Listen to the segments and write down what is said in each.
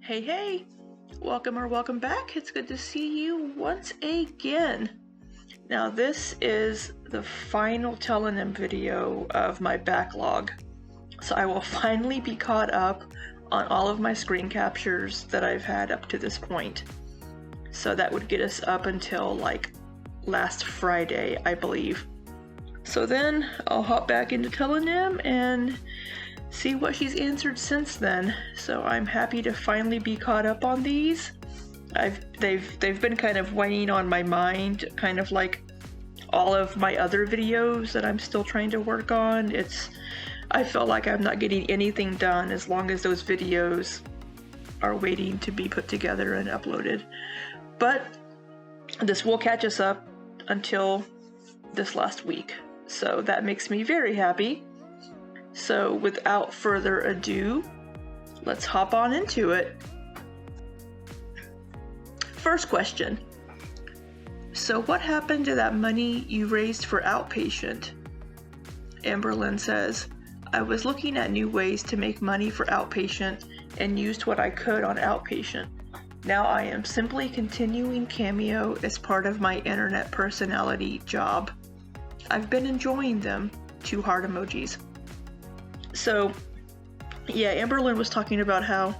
Hey, hey, welcome or welcome back. It's good to see you once again. Now, this is the final Tellonym video of my backlog, so I will finally be caught up on all of my screen captures that I've had up to this point. So that would get us up until like last Friday, I believe. So then I'll hop back into Tellonym and see what she's answered since then. So I'm happy to finally be caught up on these. They've been kind of weighing on my mind, kind of like all of my other videos that I'm still trying to work on. I feel like I'm not getting anything done as long as those videos are waiting to be put together and uploaded. But this will catch us up until this last week. So that makes me very happy. So without further ado, let's hop on into it. First question. So what happened to that money you raised for Outpatient? Amberlynn says, I was looking at new ways to make money for Outpatient and used what I could on Outpatient. Now I am simply continuing Cameo as part of my internet personality job. I've been enjoying them. 2 heart emojis. So, yeah, Amberlynn was talking about how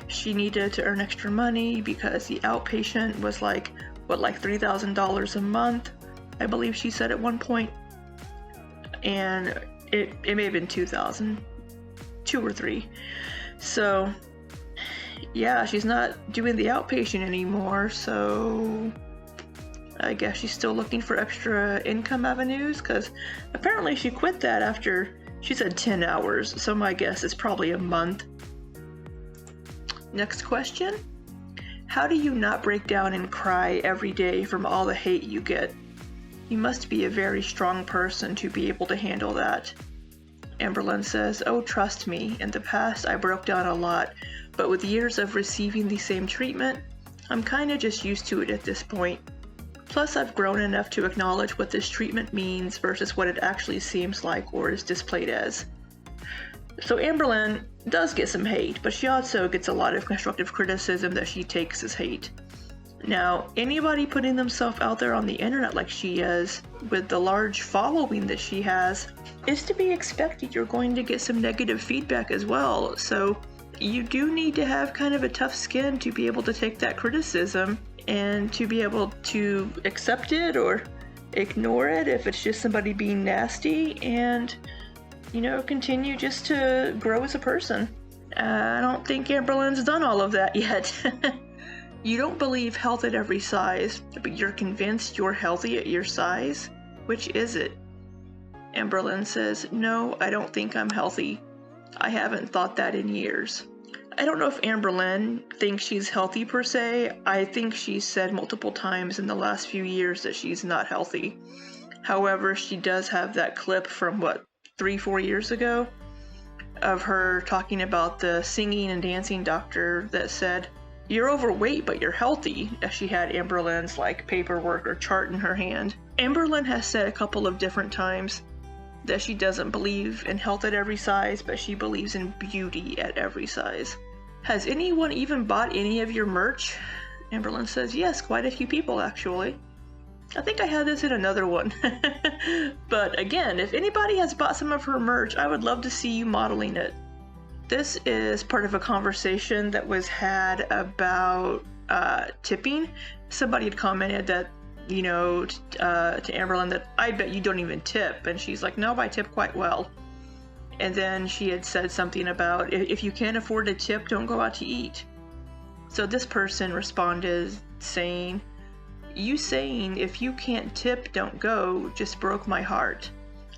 she needed to earn extra money because the Outpatient was like $3,000 a month, I believe she said at one point. And it may have been 2,000, 2 or 3. So, yeah, she's not doing the Outpatient anymore, so I guess she's still looking for extra income avenues, because apparently she quit that after, she said 10 hours, so my guess is probably a month. Next question. How do you not break down and cry every day from all the hate you get? You must be a very strong person to be able to handle that. Amberlynn says, oh, trust me, in the past I broke down a lot, but with years of receiving the same treatment, I'm kinda just used to it at this point. Plus, I've grown enough to acknowledge what this treatment means versus what it actually seems like or is displayed as. So Amberlynn does get some hate, but she also gets a lot of constructive criticism that she takes as hate. Now, anybody putting themselves out there on the internet like she is, with the large following that she has, is to be expected. You're going to get some negative feedback as well, so you do need to have kind of a tough skin to be able to take that criticism and to be able to accept it or ignore it if it's just somebody being nasty, and continue just to grow as a person. I don't think Amberlynn's done all of that yet. You don't believe health at every size, but you're convinced you're healthy at your size? Which is it? Amberlynn says, no, I don't think I'm healthy. I haven't thought that in years. I don't know if Amberlynn thinks she's healthy per se. I think she's said multiple times in the last few years that she's not healthy. However, she does have that clip from 3-4 years ago of her talking about the singing and dancing doctor that said, you're overweight but you're healthy, as she had Amberlynn's paperwork or chart in her hand. Amberlynn has said a couple of different times that she doesn't believe in health at every size, but she believes in beauty at every size. Has anyone even bought any of your merch? Amberlynn says, yes, quite a few people actually. I think I had this in another one. But again, if anybody has bought some of her merch, I would love to see you modeling it. This is part of a conversation that was had about tipping. Somebody had commented that to Amberlynn that I bet you don't even tip, and she's like, no, I tip quite well. And then she had said something about, if you can't afford to tip, don't go out to eat. So this person responded saying, you saying if you can't tip, don't go, just broke my heart.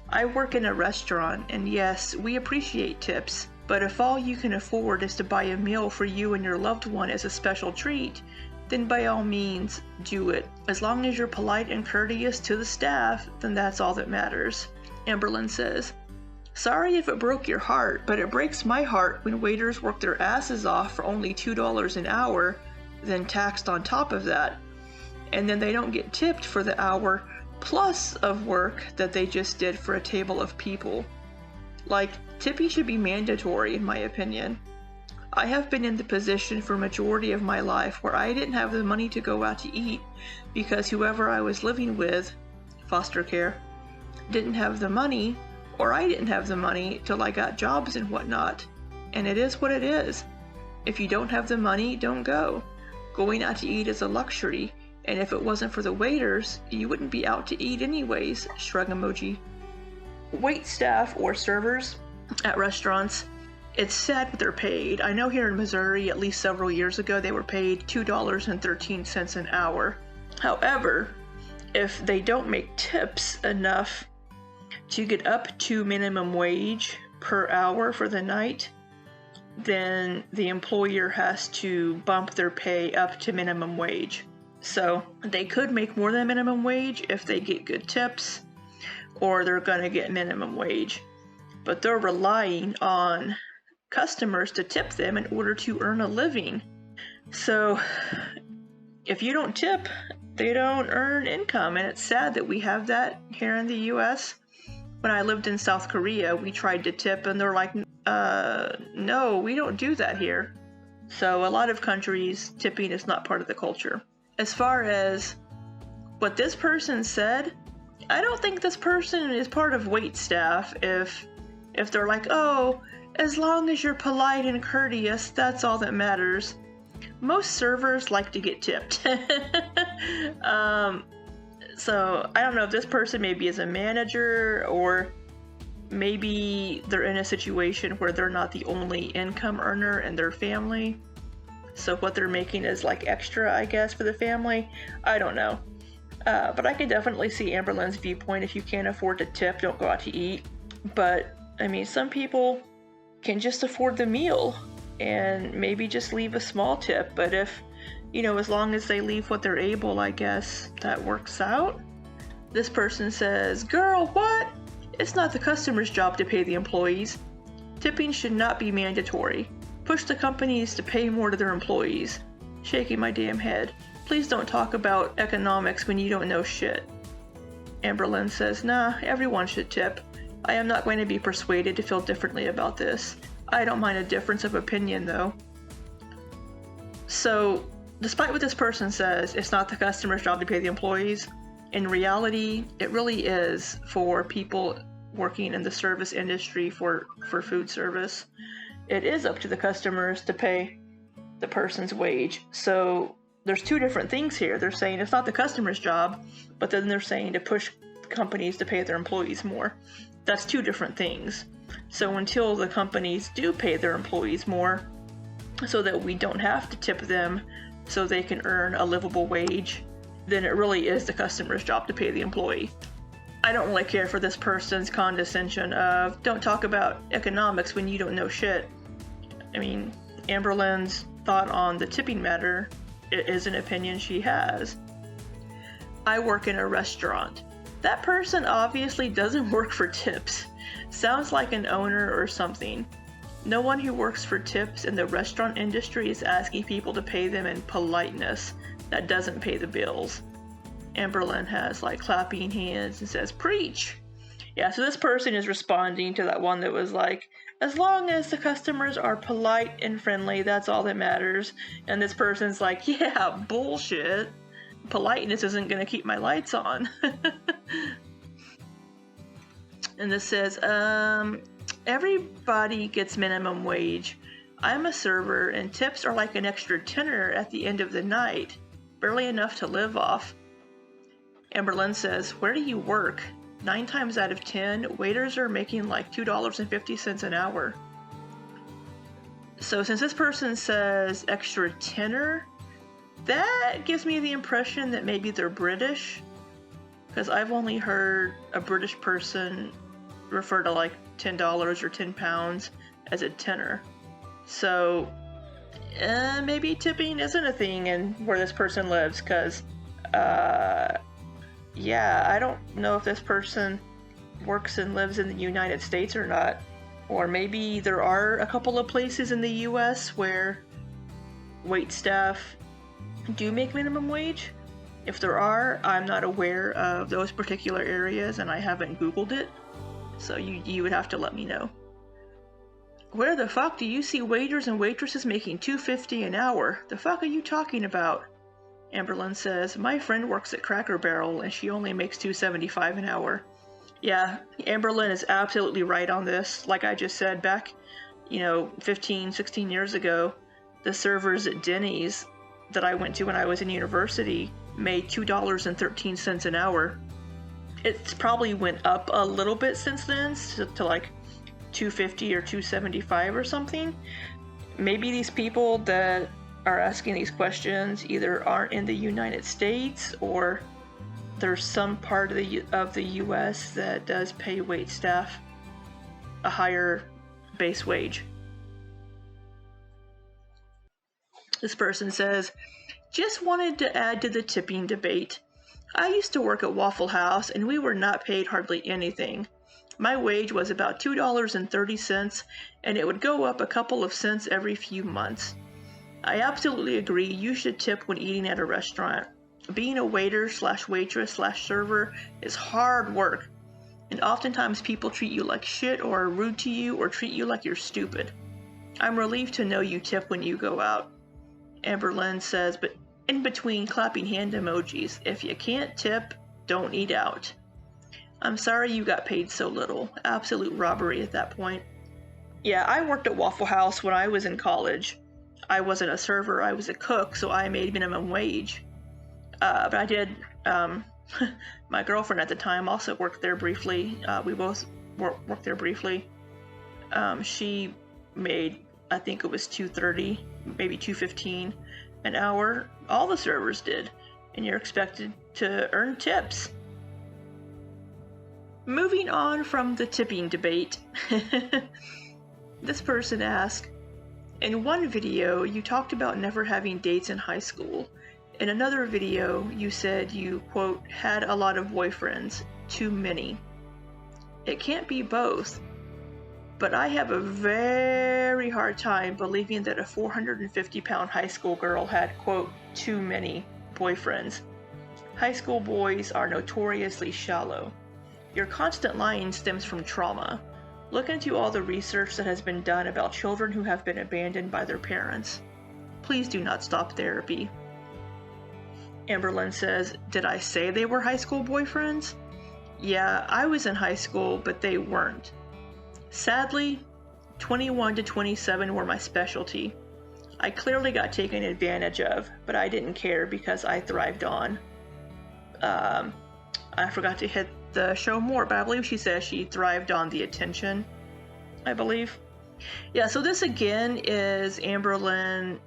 I work in a restaurant, and yes, we appreciate tips, but if all you can afford is to buy a meal for you and your loved one as a special treat, then by all means, do it. As long as you're polite and courteous to the staff, then that's all that matters. Amberlynn says, sorry if it broke your heart, but it breaks my heart when waiters work their asses off for only $2 an hour, then taxed on top of that. And then they don't get tipped for the hour plus of work that they just did for a table of people. Tipping should be mandatory in my opinion. I have been in the position for majority of my life where I didn't have the money to go out to eat because whoever I was living with, foster care, didn't have the money, or I didn't have the money till I got jobs and whatnot. And it is what it is. If you don't have the money, don't go. Going out to eat is a luxury, and if it wasn't for the waiters, you wouldn't be out to eat anyways, shrug emoji. Wait staff or servers at restaurants, it's sad what they're paid. I know here in Missouri, at least several years ago, they were paid $2.13 an hour. However, if they don't make tips enough to get up to minimum wage per hour for the night, then the employer has to bump their pay up to minimum wage. So they could make more than minimum wage if they get good tips, or they're gonna get minimum wage. But they're relying on customers to tip them in order to earn a living. So if you don't tip, they don't earn income, and it's sad that we have that here in the US. When I lived in South Korea, we tried to tip and they're like, no, we don't do that here. So a lot of countries, tipping is not part of the culture. As far as what this person said, I don't think this person is part of wait staff if they're like, oh, as long as you're polite and courteous, that's all that matters. Most servers like to get tipped. So I don't know if this person maybe is a manager, or maybe they're in a situation where they're not the only income earner in their family. So what they're making is like extra, I guess, for the family. I don't know. But I can definitely see Amberlynn's viewpoint. If you can't afford to tip, don't go out to eat. But I mean, some people can just afford the meal and maybe just leave a small tip. But if, as long as they leave what they're able, I guess that works out. This person says, girl, what? It's not the customer's job to pay the employees. Tipping should not be mandatory. Push the companies to pay more to their employees. Shaking my damn head. Please don't talk about economics when you don't know shit. Amberlynn says, nah, everyone should tip. I am not going to be persuaded to feel differently about this. I don't mind a difference of opinion, though. So, despite what this person says, it's not the customer's job to pay the employees. In reality, it really is for people working in the service industry for food service. It is up to the customers to pay the person's wage. So there's two different things here. They're saying it's not the customer's job, but then they're saying to push companies to pay their employees more. That's two different things. So until the companies do pay their employees more, so that we don't have to tip them so they can earn a livable wage, then it really is the customer's job to pay the employee. I don't really care for this person's condescension of, don't talk about economics when you don't know shit. I mean, Amberlynn's thought on the tipping matter is an opinion she has. I work in a restaurant. That person obviously doesn't work for tips. Sounds like an owner or something. No one who works for tips in the restaurant industry is asking people to pay them in politeness. That doesn't pay the bills. Amberlynn has like clapping hands and says, preach! Yeah, so this person is responding to that one that was like, as long as the customers are polite and friendly, that's all that matters. And this person's like, yeah, bullshit. Politeness isn't gonna keep my lights on. And this says, everybody gets minimum wage. I'm a server and tips are like an extra tenner at the end of the night. Barely enough to live off. Amberlynn says, where do you work? 9 times out of 10, waiters are making like $2.50 an hour. So since this person says extra tenner, that gives me the impression that maybe they're British. Because I've only heard a British person refer to like $10 or 10 pounds as a tenner. So maybe tipping isn't a thing in where this person lives, because yeah, I don't know if this person works and lives in the United States or not. Or maybe there are a couple of places in the US where wait staff do make minimum wage. If there are, I'm not aware of those particular areas and I haven't Googled it. So you would have to let me know. Where the fuck do you see waiters and waitresses making $2.50 an hour? The fuck are you talking about? Amberlynn says, my friend works at Cracker Barrel and she only makes $2.75 an hour. Yeah, Amberlynn is absolutely right on this. Like I just said, back, 15, 16 years ago, the servers at Denny's that I went to when I was in university made $2.13 an hour. It's probably went up a little bit since then to like $2.50 or $2.75 or something. Maybe these people that are asking these questions either aren't in the United States or there's some part of the U.S. that does pay wait staff a higher base wage. This person says, just wanted to add to the tipping debate. I used to work at Waffle House and we were not paid hardly anything. My wage was about $2.30 and it would go up a couple of cents every few months. I absolutely agree you should tip when eating at a restaurant. Being a waiter / waitress / server is hard work, and oftentimes people treat you like shit or are rude to you or treat you like you're stupid. I'm relieved to know you tip when you go out. Amberlynn says, but in between clapping hand emojis, if you can't tip, don't eat out. I'm sorry you got paid so little. Absolute robbery at that point. Yeah, I worked at Waffle House when I was in college. I wasn't a server, I was a cook, so I made minimum wage. But I did, my girlfriend at the time also worked there briefly. We both worked there briefly. She made, I think it was $2.30, maybe $2.15 an hour. All the servers did, and you're expected to earn tips. Moving on from the tipping debate, this person asked, in one video you talked about never having dates in high school. In another video you said you, quote, had a lot of boyfriends, too many. It can't be both, but I have a very hard time believing that a 450-pound high school girl had, quote, too many boyfriends. High school boys are notoriously shallow. Your constant lying stems from trauma. Look into all the research that has been done about children who have been abandoned by their parents. Please do not stop therapy. Amberlynn says, did I say they were high school boyfriends? Yeah, I was in high school, but they weren't. Sadly, 21 to 27 were my specialty. I clearly got taken advantage of, but I didn't care because I thrived on. I forgot to hit the show more, but I believe she says she thrived on the attention, I believe. Yeah, so this again is Amberlynn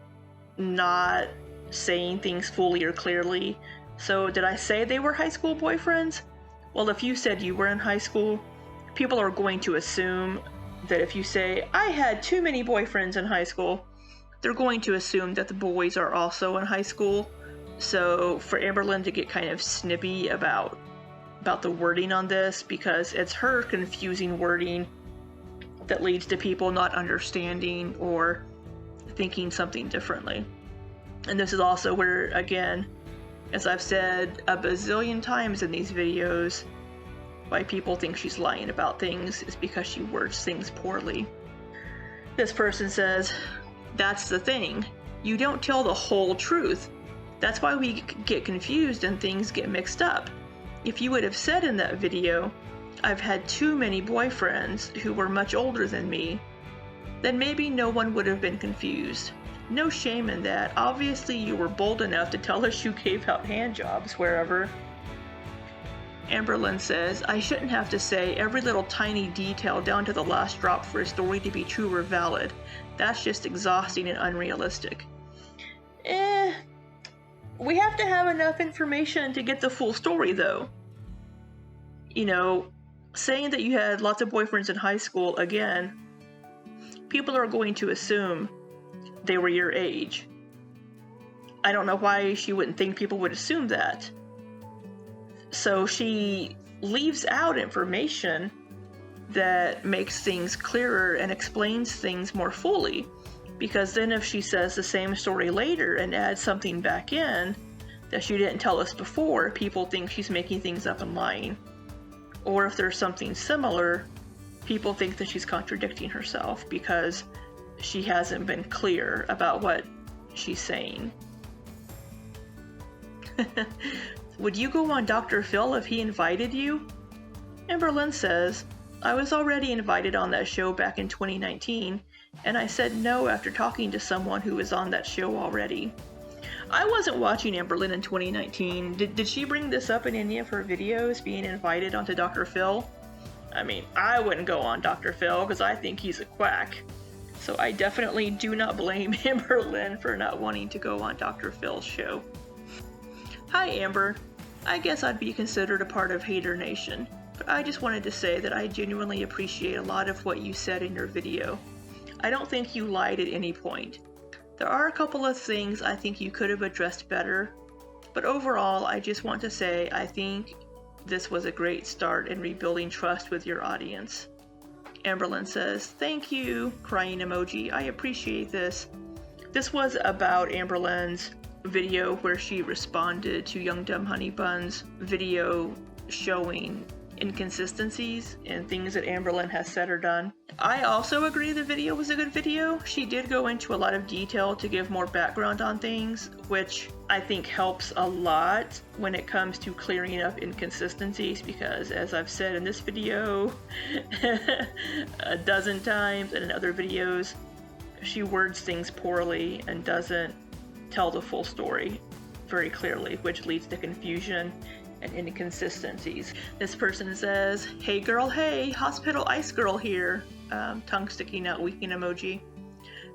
not saying things fully or clearly. So did I say they were high school boyfriends? Well, if you said you were in high school, people are going to assume that if you say, I had too many boyfriends in high school, they're going to assume that the boys are also in high school. So for Amberlynn to get kind of snippy about the wording on this, because it's her confusing wording that leads to people not understanding or thinking something differently. And this is also where, again, as I've said a bazillion times in these videos, why people think she's lying about things is because she words things poorly. This person says, that's the thing. You don't tell the whole truth. That's why we get confused and things get mixed up. If you would have said in that video, I've had too many boyfriends who were much older than me, then maybe no one would have been confused. No shame in that. Obviously you were bold enough to tell us you gave out handjobs wherever. Amberlynn says, I shouldn't have to say every little tiny detail down to the last drop for a story to be true or valid. That's just exhausting and unrealistic. We have to have enough information to get the full story, though. Saying that you had lots of boyfriends in high school, again, people are going to assume they were your age. I don't know why she wouldn't think people would assume that. So she leaves out information that makes things clearer and explains things more fully. Because then if she says the same story later and adds something back in that she didn't tell us before, people think she's making things up and lying. Or if there's something similar, people think that she's contradicting herself because she hasn't been clear about what she's saying. Would you go on Dr. Phil if he invited you? Amberlynn says, I was already invited on that show back in 2019, and I said no after talking to someone who was on that show already. I wasn't watching Amberlynn in 2019. Did she bring this up in any of her videos, being invited onto Dr. Phil? I mean, I wouldn't go on Dr. Phil because I think he's a quack. So I definitely do not blame Amberlynn for not wanting to go on Dr. Phil's show. Hi Amber. I guess I'd be considered a part of Hater Nation, but I just wanted to say that I genuinely appreciate a lot of what you said in your video. I don't think you lied at any point. There are a couple of things I think you could have addressed better, but overall I just want to say I think this was a great start in rebuilding trust with your audience. Amberlynn says, thank you, crying emoji, I appreciate this. This was about Amberlynn's video where she responded to Young Dumb Honey Bun's video showing inconsistencies and things that Amberlynn has said or done. I also agree the video was a good video. She did go into a lot of detail to give more background on things, which I think helps a lot when it comes to clearing up inconsistencies, because as I've said in this video a dozen times and in other videos, she words things poorly and doesn't tell the full story very clearly, which leads to confusion and inconsistencies. This person says, hey girl, hey, hospital ice girl here. Tongue sticking out weeping emoji.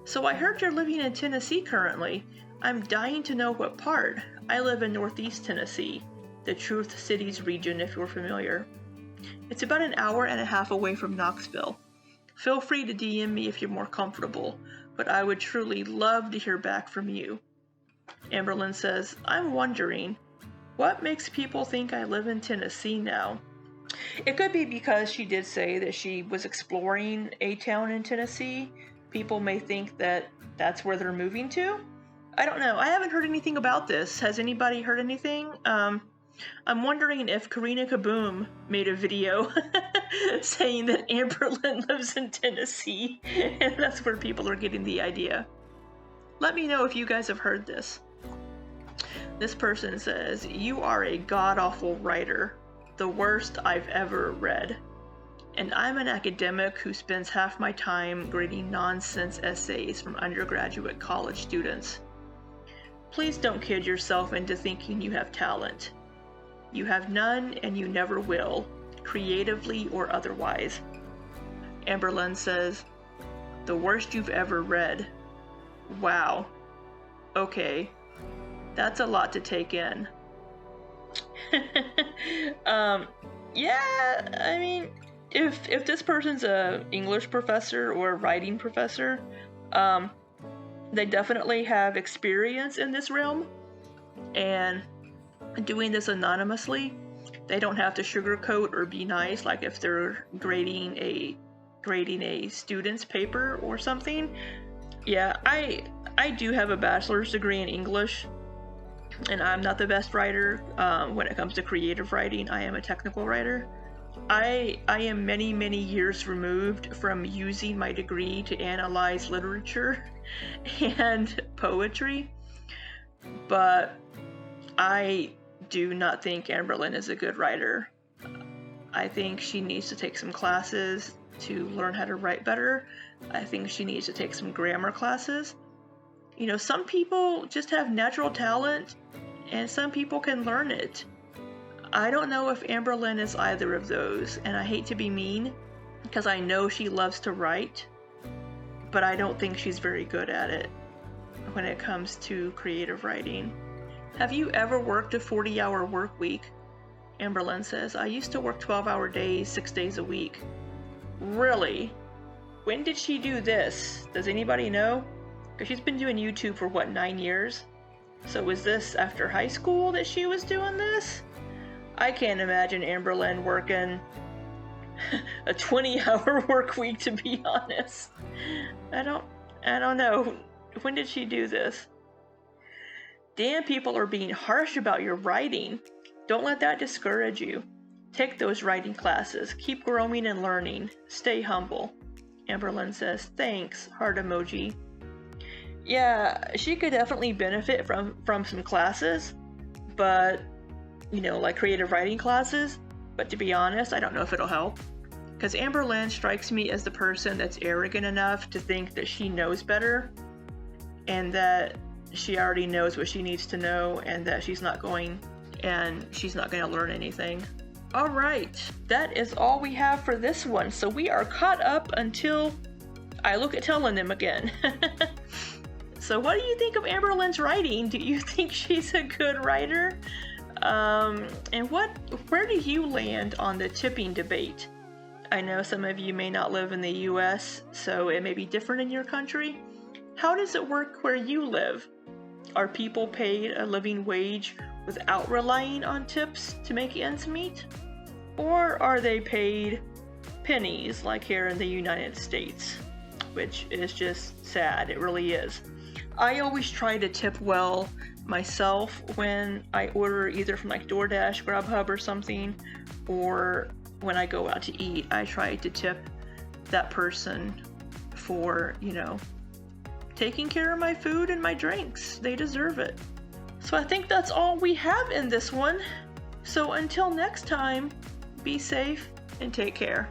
So I heard you're living in Tennessee currently. I'm dying to know what part. I live in Northeast Tennessee, the Truth Cities region if you're familiar. It's about an hour and a half away from Knoxville. Feel free to DM me if you're more comfortable, but I would truly love to hear back from you. Amberlynn says, I'm wondering, what makes people think I live in Tennessee now? It could be because she did say that she was exploring a town in Tennessee. People may think that that's where they're moving to. I don't know. I haven't heard anything about this. Has anybody heard anything? I'm wondering if Karina Kaboom made a video saying that Amberlynn lives in Tennessee, and that's where people are getting the idea. Let me know if you guys have heard this. This person says, you are a god-awful writer, the worst I've ever read. And I'm an academic who spends half my time grading nonsense essays from undergraduate college students. Please don't kid yourself into thinking you have talent. You have none and you never will, creatively or otherwise. Amberlynn says, the worst you've ever read. Wow. Okay. That's a lot to take in. Yeah, I mean, if this person's a English professor or a writing professor, they definitely have experience in this realm, and doing this anonymously, they don't have to sugarcoat or be nice, like if they're grading a student's paper or something. Yeah, I do have a bachelor's degree in English, and I'm not the best writer. When it comes to creative writing, I am a technical writer. I am many, many years removed from using my degree to analyze literature and poetry, but I do not think Amberlynn is a good writer. I think she needs to take some classes to learn how to write better. I think she needs to take some grammar classes. You know, some people just have natural talent, and some people can learn it. I don't know if Amberlynn is either of those, and I hate to be mean, because I know she loves to write, but I don't think she's very good at it when it comes to creative writing. Have you ever worked a 40-hour work week? Amberlynn says, I used to work 12-hour days, 6 days a week. Really? When did she do this? Does anybody know? Because she's been doing YouTube for, 9 years? So was this after high school that she was doing this? I can't imagine Amberlynn working a 20-hour work week, to be honest. I don't know. When did she do this? Damn, people are being harsh about your writing. Don't let that discourage you. Take those writing classes. Keep growing and learning. Stay humble. Amberlynn says, thanks, heart emoji. Yeah, she could definitely benefit from some classes, but, like creative writing classes. But to be honest, I don't know if it'll help. Because Amberlynn strikes me as the person that's arrogant enough to think that she knows better, and that she already knows what she needs to know, and that she's not going to learn anything. All right, that is all we have for this one. So we are caught up until I look at Tellonym again. So what do you think of Amberlynn's writing? Do you think she's a good writer? And where do you land on the tipping debate? I know some of you may not live in the US, so it may be different in your country. How does it work where you live? Are people paid a living wage without relying on tips to make ends meet? Or are they paid pennies like here in the United States? Which is just sad, it really is. I always try to tip well myself when I order either from like DoorDash, Grubhub or something, or when I go out to eat, I try to tip that person for, taking care of my food and my drinks. They deserve it. So I think that's all we have in this one. So until next time, be safe and take care.